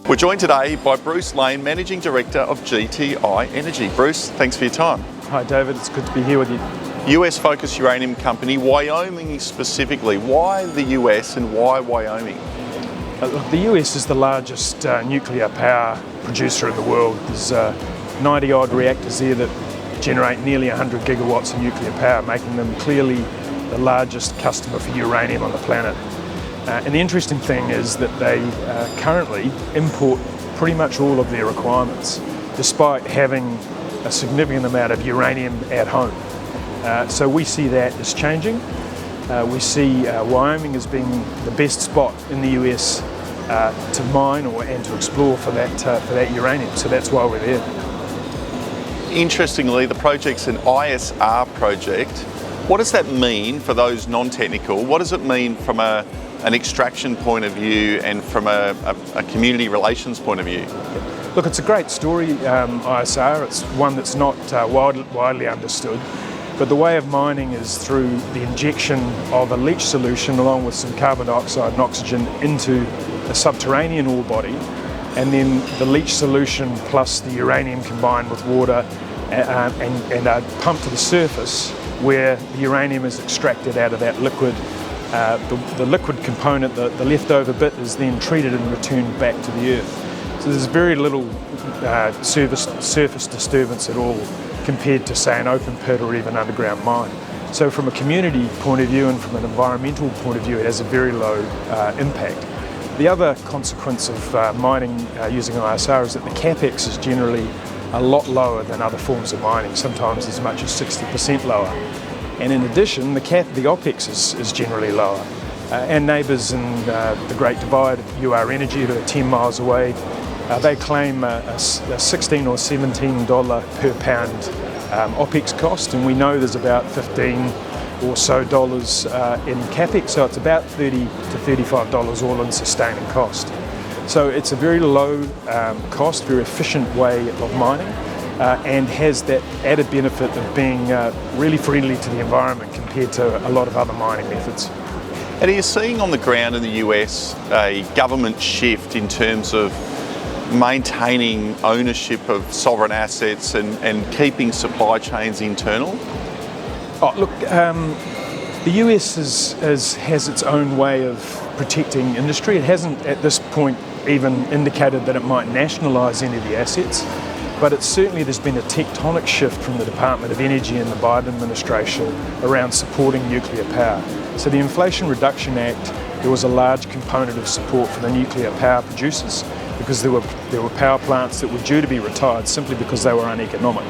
We're joined today by Bruce Lane, Managing Director of GTI Energy. Bruce, thanks for your time. Hi David, it's good to be here with you. US-focused uranium company, Wyoming specifically. Why the US and why Wyoming? Look, the US is the largest nuclear power producer in the world. There's 90 odd reactors there that generate nearly 100 gigawatts of nuclear power, making them clearly the largest customer for uranium on the planet. And the interesting thing is that they currently import pretty much all of their requirements, despite having a significant amount of uranium at home. So we see that as changing. We see Wyoming as being the best spot in the US to mine and to explore for that uranium. So that's why we're there. Interestingly, the project's an ISR project. What does that mean for those non-technical? What does it mean from an extraction point of view and from a community relations point of view? Look, it's a great story, ISR. It's one that's not widely understood. But the way of mining is through the injection of a leach solution along with some carbon dioxide and oxygen into a subterranean ore body, and then the leach solution plus the uranium combined with water and are pumped to the surface where the uranium is extracted out of that liquid. The liquid component, the leftover bit, is then treated and returned back to the earth. So there's very little surface disturbance at all compared to, say, an open pit or even underground mine. So from a community point of view and from an environmental point of view, it has a very low impact. The other consequence of mining using ISR is that the capex is generally a lot lower than other forms of mining, sometimes as much as 60% lower. And in addition, the OPEX is generally lower. Our neighbours in the Great Divide, UR Energy, who are 10 miles away, they claim a $16 or $17 per pound OPEX cost, and we know there's about $15 or so in capex, so it's about $30 to $35 all in sustaining cost. So it's a very low cost, very efficient way of mining. And has that added benefit of being really friendly to the environment compared to a lot of other mining methods. And are you seeing on the ground in the US a government shift in terms of maintaining ownership of sovereign assets and keeping supply chains internal? Oh, look, the US has its own way of protecting industry. It hasn't at this point even indicated that it might nationalise any of the assets. But there's been a tectonic shift from the Department of Energy and the Biden administration around supporting nuclear power. So the Inflation Reduction Act, there was a large component of support for the nuclear power producers because there were power plants that were due to be retired simply because they were uneconomic.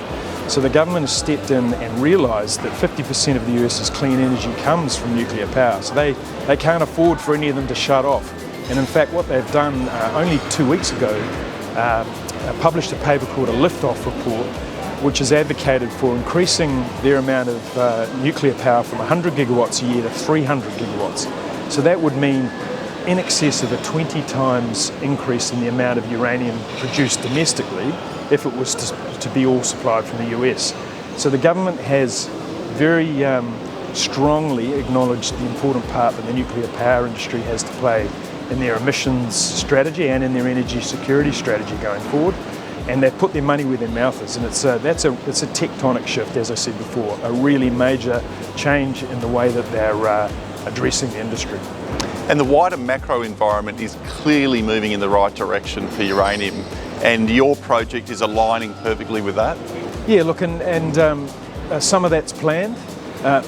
So the government has stepped in and realised that 50% of the US's clean energy comes from nuclear power. So they can't afford for any of them to shut off. And in fact, what they've done only 2 weeks ago, published a paper called a Liftoff Report, which has advocated for increasing their amount of nuclear power from 100 gigawatts a year to 300 gigawatts. So that would mean in excess of a 20 times increase in the amount of uranium produced domestically if it was to be all supplied from the US. So the government has very strongly acknowledged the important part that the nuclear power industry has to play in their emissions strategy and in their energy security strategy going forward, and they've put their money where their mouth is, and it's a tectonic shift, as I said before, a really major change in the way that they're addressing the industry. And the wider macro environment is clearly moving in the right direction for uranium, and your project is aligning perfectly with that? Yeah, look, and some of that's planned,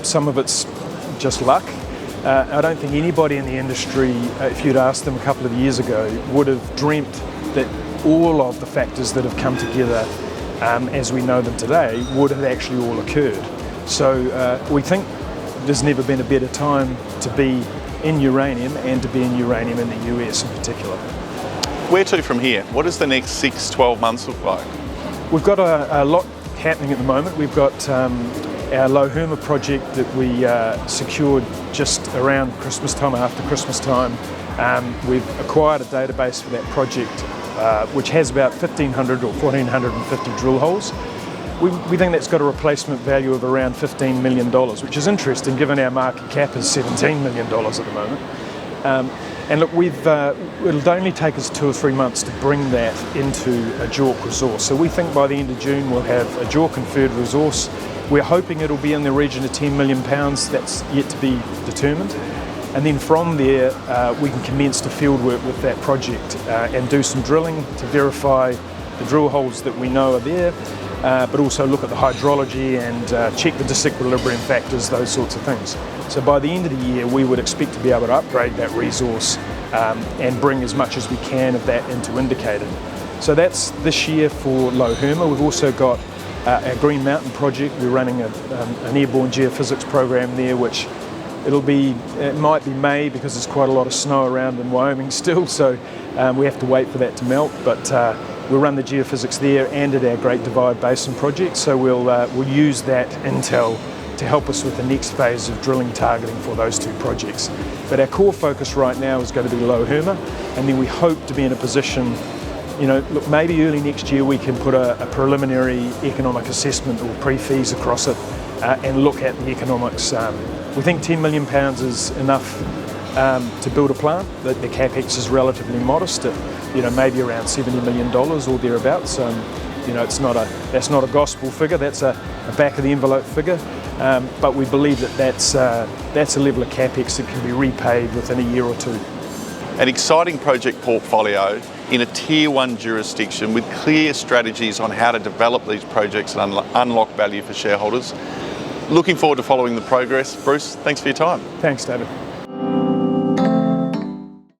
some of it's just luck. I don't think anybody in the industry, if you'd asked them a couple of years ago, would have dreamt that all of the factors that have come together as we know them today would have actually all occurred. So we think there's never been a better time to be in uranium and to be in uranium in the US in particular. Where to from here? What does the next 6-12 months look like? We've got a lot happening at the moment. We've got our Lohuma project that we secured just around Christmas time, after Christmas time. We've acquired a database for that project which has about 1,500 or 1,450 drill holes. We think that's got a replacement value of around $15 million, which is interesting given our market cap is $17 million at the moment. And look, it'll only take us 2 or 3 months to bring that into a JORC resource. So we think by the end of June we'll have a JORC inferred resource. We're hoping it'll be in the region of 10 million pounds. That's yet to be determined. And then from there, we can commence to field work with that project and do some drilling to verify the drill holes that we know are there, but also look at the hydrology and check the disequilibrium factors, those sorts of things. So by the end of the year, we would expect to be able to upgrade that resource and bring as much as we can of that into indicated. So that's this year for Low Herma. We've also got our Green Mountain project. We're running an airborne geophysics program there, which it might be May because there's quite a lot of snow around in Wyoming still, so we have to wait for that to melt. But we'll run the geophysics there and at our Great Divide Basin project, so we'll use that intel to help us with the next phase of drilling targeting for those 2 projects. But our core focus right now is going to be Low Herma, and then we hope to be in a position, look, maybe early next year we can put a preliminary economic assessment or pre-fees across it and look at the economics. We think 10 million pounds is enough to build a plant. The capex is relatively modest at maybe around $70 million or thereabouts. That's not a gospel figure, that's a back of the envelope figure, but we believe that's a level of capex that can be repaid within a year or 2. An exciting project portfolio in a Tier 1 jurisdiction with clear strategies on how to develop these projects and unlock value for shareholders. Looking forward to following the progress. Bruce, thanks for your time. Thanks, David.